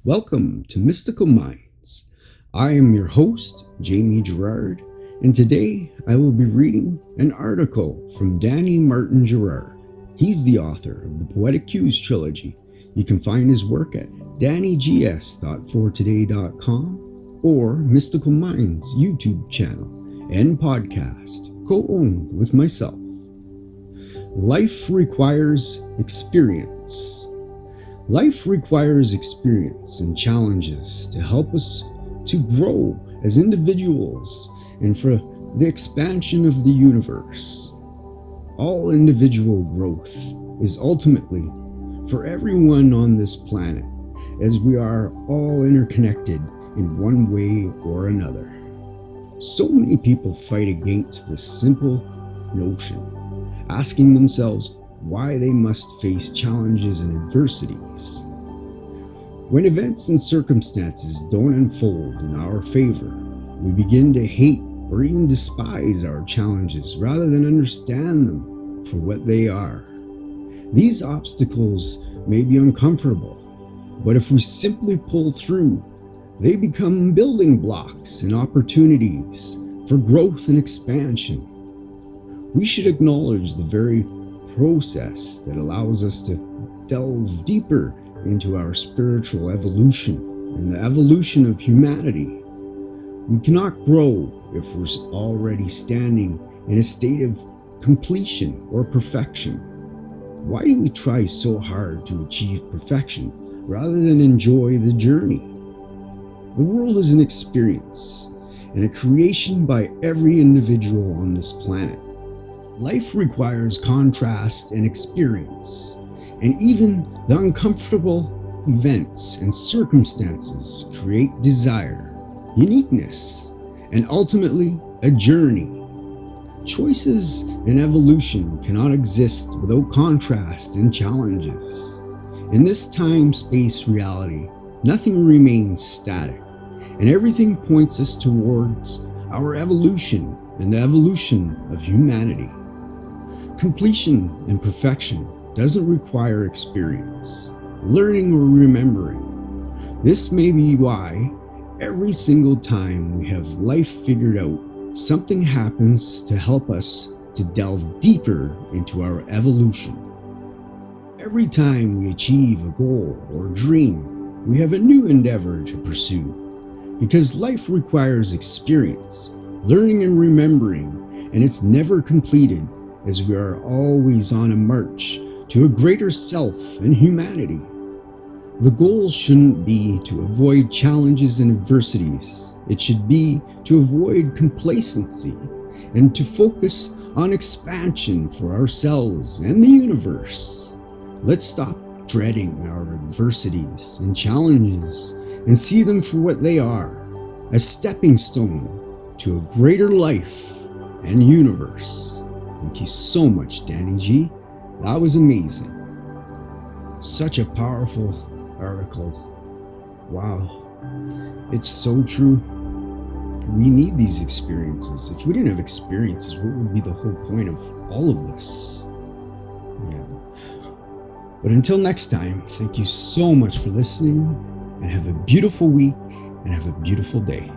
Welcome to Mystical Minds. I am your host, Jamie Girard, and today I will be reading an article from Danny Martin Girard. He's the author of the Poetic Cues trilogy. You can find his work at dannygs.fortoday.com or Mystical Minds YouTube channel and podcast, co-owned with myself. Life requires experience. Life requires experience and challenges to help us to grow as individuals and for the expansion of the universe. All individual growth is ultimately for everyone on this planet, as we are all interconnected in one way or another. So many people fight against this simple notion, asking themselves why they must face challenges and adversities. When events and circumstances don't unfold in our favor, we begin to hate or even despise our challenges rather than understand them for what they are. These obstacles may be uncomfortable, but if we simply pull through, they become building blocks and opportunities for growth and expansion. We should acknowledge the very process that allows us to delve deeper into our spiritual evolution and the evolution of humanity. We cannot grow if we're already standing in a state of completion or perfection. Why do we try so hard to achieve perfection rather than enjoy the journey? The world is an experience and a creation by every individual on this planet. Life requires contrast and experience, and even the uncomfortable events and circumstances create desire, uniqueness, and ultimately a journey. Choices and evolution cannot exist without contrast and challenges. In this time-space reality, nothing remains static, and everything points us towards our evolution and the evolution of humanity. Completion and perfection doesn't require experience, learning, or remembering. This may be why every single time we have life figured out, something happens to help us to delve deeper into our evolution. Every time we achieve a goal or dream, we have a new endeavor to pursue. Because life requires experience, learning and remembering, and it's never completed, as we are always on a march to a greater self and humanity. The goal shouldn't be to avoid challenges and adversities. It should be to avoid complacency and to focus on expansion for ourselves and the universe. Let's stop dreading our adversities and challenges and see them for what they are, a stepping stone to a greater life and universe. Thank you so much, Danny G. That was amazing. Such a powerful article. Wow. It's so true. We need these experiences. If we didn't have experiences, what would be the whole point of all of this? Yeah. But until next time, thank you so much for listening, and have a beautiful week and have a beautiful day.